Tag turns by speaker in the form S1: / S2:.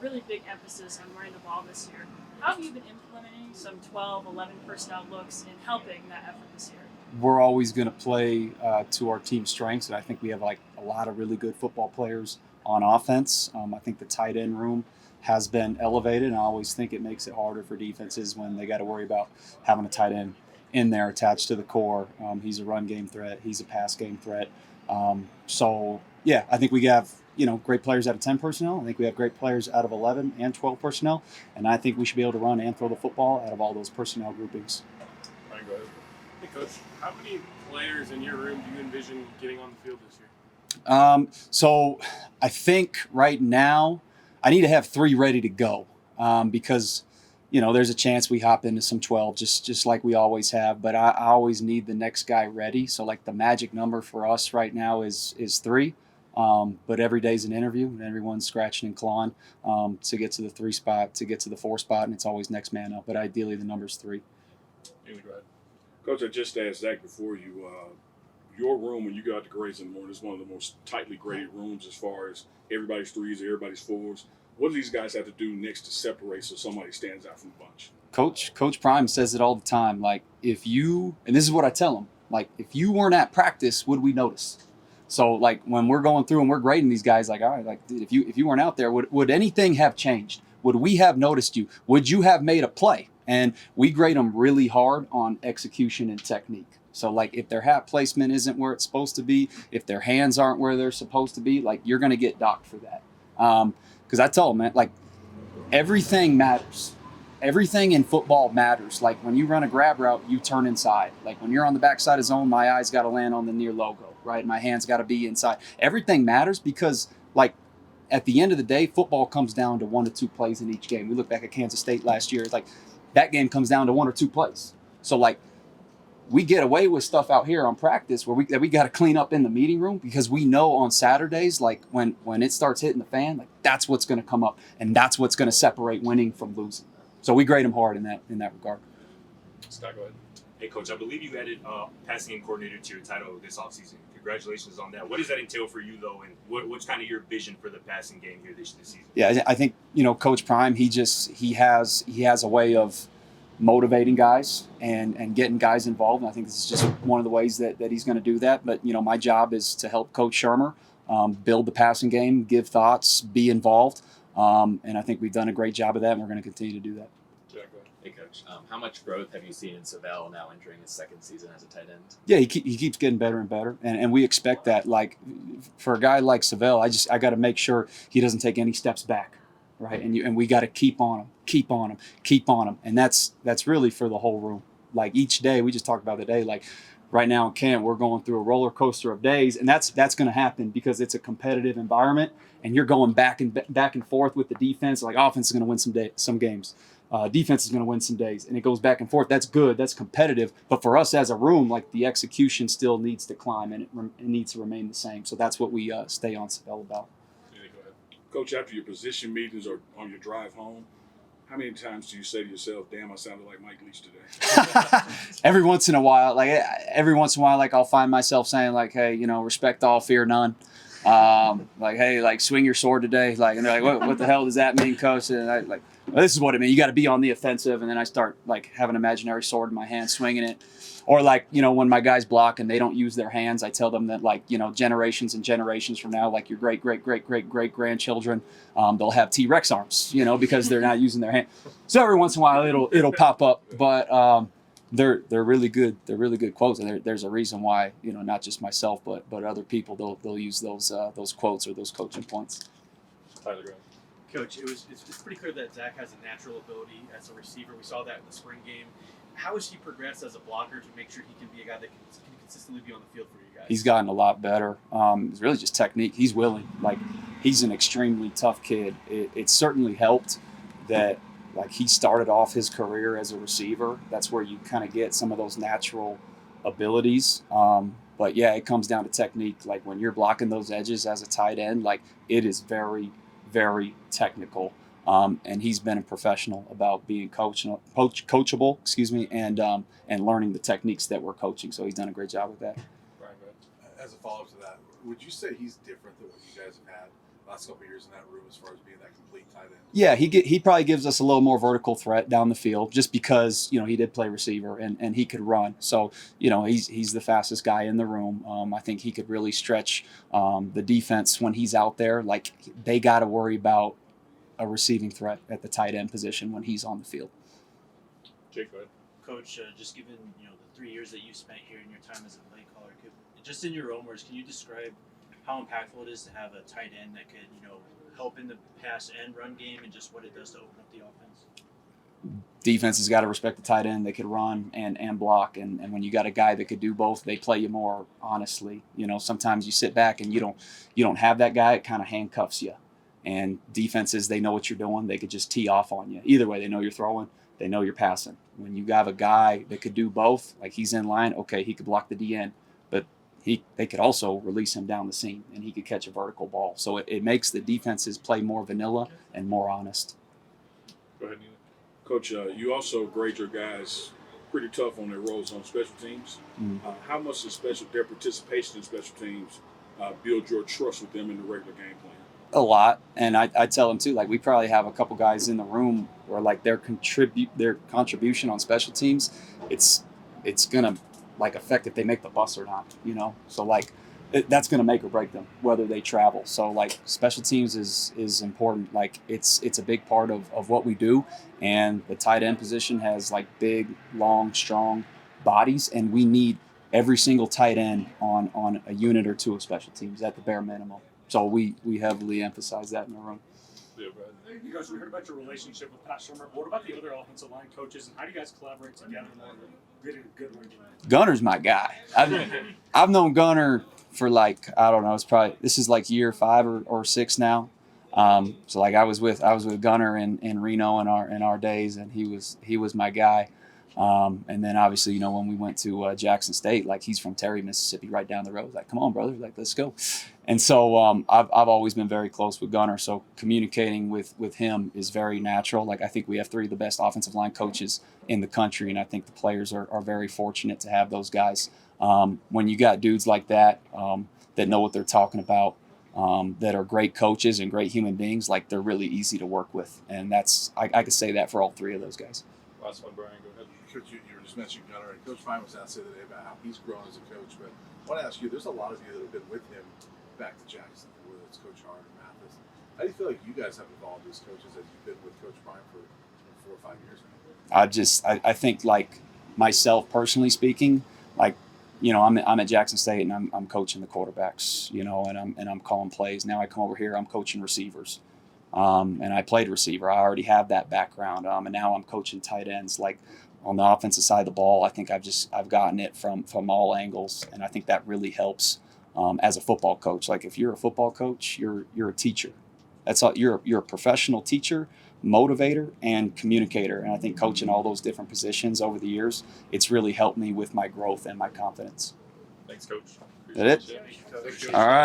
S1: really big emphasis on running the ball this year. How have you been implementing some 12, 11 personnel looks in helping that effort this year?
S2: We're always going to play to our team's strengths, and I think we have like a lot of really good football players on offense. I think the tight end room has been elevated, and I always think it makes it harder for defenses when they got to worry about having a tight end in there attached to the core. He's a run game threat. He's a pass game threat. So yeah, I think we have great players out of 10 personnel. I think we have great players out of 11 and 12 personnel, and I think we should be able to run and throw the football out of all those personnel groupings.
S3: All right, go ahead. Hey, Coach, how many players in your room do you envision getting on the field this year?
S2: So I think right now I need to have 3 ready to go because there's a chance we hop into some 12 just like we always have, but I always need the next guy ready. So like the magic number for us right now is 3. But every day's an interview, and everyone's scratching and clawing to get to the 3 spot, to get to the 4 spot, and it's always next man up. But ideally, the number's 3.
S3: Anyway, go ahead.
S4: Coach, I just asked Zach before your room when you got to grades in the morning is one of the most tightly graded rooms as far as everybody's 3s, everybody's 4s. What do these guys have to do next to separate so somebody stands out from the bunch?
S2: Coach Prime says it all the time. Like and this is what I tell him, like if you weren't at practice, would we notice? So like when we're going through and we're grading these guys, like, all right, like dude, if you weren't out there, would anything have changed? Would we have noticed you? Would you have made a play? And we grade them really hard on execution and technique. So like if their hat placement isn't where it's supposed to be, if their hands aren't where they're supposed to be, like you're going to get docked for that. Because I tell them, man, like everything matters. Everything in football matters. Like when you run a grab route, you turn inside. Like when you're on the backside of zone, my eyes got to land on the near logo, right? My hands got to be inside. Everything matters because like at the end of the day, football comes down to 1 to 2 plays in each game. We look back at Kansas State last year. It's like that game comes down to 1 or 2 plays. So like we get away with stuff out here on practice where we got to clean up in the meeting room because we know on Saturdays, like when it starts hitting the fan, like that's what's going to come up and that's what's going to separate winning from losing. So we grade them hard in that regard.
S3: Scott, go ahead.
S5: Hey, Coach, I believe you added passing game coordinator to your title this offseason. Congratulations on that. What does that entail for you, though, and what's kind of your vision for the passing game here this season?
S2: Yeah, I think, Coach Prime, he has a way of motivating guys and getting guys involved. And I think this is just one of the ways that he's going to do that. But, my job is to help Coach Shermer build the passing game, give thoughts, be involved. And I think we've done a great job of that, and we're going to continue to do that.
S6: Hey, Coach, how much growth have you seen in Savell now entering his 2nd season as a tight end?
S2: Yeah, he keeps getting better and better, and we expect that. Like for a guy like Savell, I got to make sure he doesn't take any steps back, right? And we got to keep on him, and that's really for the whole room. Like each day, we just talked about the day, like. Right now in camp, we're going through a roller coaster of days, and that's going to happen because it's a competitive environment, and you're going back and forth with the defense. Like offense is going to win some games, defense is going to win some days, and it goes back and forth. That's good, that's competitive. But for us as a room, like the execution still needs to climb, and it needs to remain the same. So that's what we stay on Savell about.
S4: Coach, after your position meetings or on your drive home, how many times do you say to yourself, damn, I sounded like Mike Leach today?
S2: Every once in a while, like I'll find myself saying like, hey, respect all, fear none. Like, hey, like swing your sword today. Like, and they're like, what the hell does that mean, Coach? And I like, well, this is what it means. You got to be on the offensive. And then I start like having an imaginary sword in my hand, swinging it. Or like, when my guys block and they don't use their hands, I tell them that like, generations and generations from now, like your great grandchildren, they'll have T-Rex arms, because they're not using their hand. So every once in a while it'll pop up, but they're really good. They're really good quotes, and there's a reason why, not just myself, but other people they'll use those quotes or those coaching points.
S3: Tyler, go ahead.
S7: Coach, it's pretty clear that Zach has a natural ability as a receiver. We saw that in the spring game. How has he progressed as a blocker to make sure he can be a guy that can consistently be on the field for you guys?
S2: He's gotten a lot better. It's really just technique. He's willing. Like, he's an extremely tough kid. It certainly helped that, like, he started off his career as a receiver. That's where you kind of get some of those natural abilities. But, yeah, it comes down to technique. Like, when you're blocking those edges as a tight end, like, it is very, very technical. And he's been a professional about being coachable, and learning the techniques that we're coaching. So he's done a great job with that.
S3: Right.
S8: As a follow-up to that, would you say he's different than what you guys have had last couple of years in that room as far as being that complete tight end?
S2: Yeah, he probably gives us a little more vertical threat down the field just because, he did play receiver and he could run. So, he's the fastest guy in the room. I think he could really stretch the defense when he's out there. Like, they got to worry about a receiving threat at the tight end position when he's on the field.
S3: Jake, go ahead.
S9: Coach, just given the 3 years that you spent here in your time as a play caller, just in your own words, can you describe how impactful it is to have a tight end that could help in the pass and run game, and just what it does to open up the offense?
S2: Defense has got to respect the tight end. They could run and block, and when you got a guy that could do both, they play you more honestly. Sometimes you sit back and you don't have that guy. It kind of handcuffs you. And defenses, they know what you're doing. They could just tee off on you. Either way, they know you're throwing. They know you're passing. When you have a guy that could do both, like he's in line, okay, he could block the DN, but they could also release him down the seam, and he could catch a vertical ball. So it makes the defenses play more vanilla and more honest.
S3: Go ahead, Nina.
S4: Coach, you also grade your guys pretty tough on their roles on special teams. How much does their participation in special teams build your trust with them in the regular game plan?
S2: A lot, and I tell them too. Like, we probably have a couple guys in the room where like their contribution on special teams, it's gonna like affect if they make the bus or not. So like that's gonna make or break them whether they travel. So like special teams is important. Like it's a big part of what we do, and the tight end position has like big, long, strong bodies, and we need every single tight end on a unit or two of special teams at the bare minimum. So we heavily emphasize that in the room.
S3: Yeah, Brad.
S10: You guys, we heard about your relationship with Pat Shermer. What about the other offensive line coaches, and how do you guys collaborate together more to get a good run game?
S2: Gunner's my guy. I've known Gunner for like, I don't know, this is like year 5 or 6 now. So like I was with Gunner in Reno in our days, and he was my guy. And then obviously, when we went to Jackson State, like he's from Terry, Mississippi, right down the road. Like, come on, brother, like let's go. And so I've always been very close with Gunner. So communicating with him is very natural. Like, I think we have 3 of the best offensive line coaches in the country, and I think the players are very fortunate to have those guys. When you got dudes like that that know what they're talking about, that are great coaches and great human beings, like they're really easy to work with. And I could say that for all 3 of those guys.
S3: Last one, Brian, go ahead.
S8: Coach, you were just mentioning Gunner, and Coach Fine was asked the other day about how he's grown as a coach. But I want to ask you, there's a lot of you that have been with him back to Jackson, whether it's Coach Hart or Mathis. How do you feel like you guys have evolved as coaches as you've been with Coach Prime for 4 or 5 years now?
S2: I think, like, myself personally speaking, like, I'm at Jackson State and I'm coaching the quarterbacks, and I'm calling plays. Now I come over here, I'm coaching receivers. And I played receiver. I already have that background. And now I'm coaching tight ends. Like, on the offensive side of the ball, I think I've gotten it from all angles, and I think that really helps as a football coach. Like, if you're a football coach, you're a teacher. That's all. You're a professional teacher, motivator, and communicator. And I think coaching all those different positions over the years, it's really helped me with my growth and my confidence.
S3: Thanks, Coach.
S2: Is that it?
S3: Appreciate it.
S2: All right.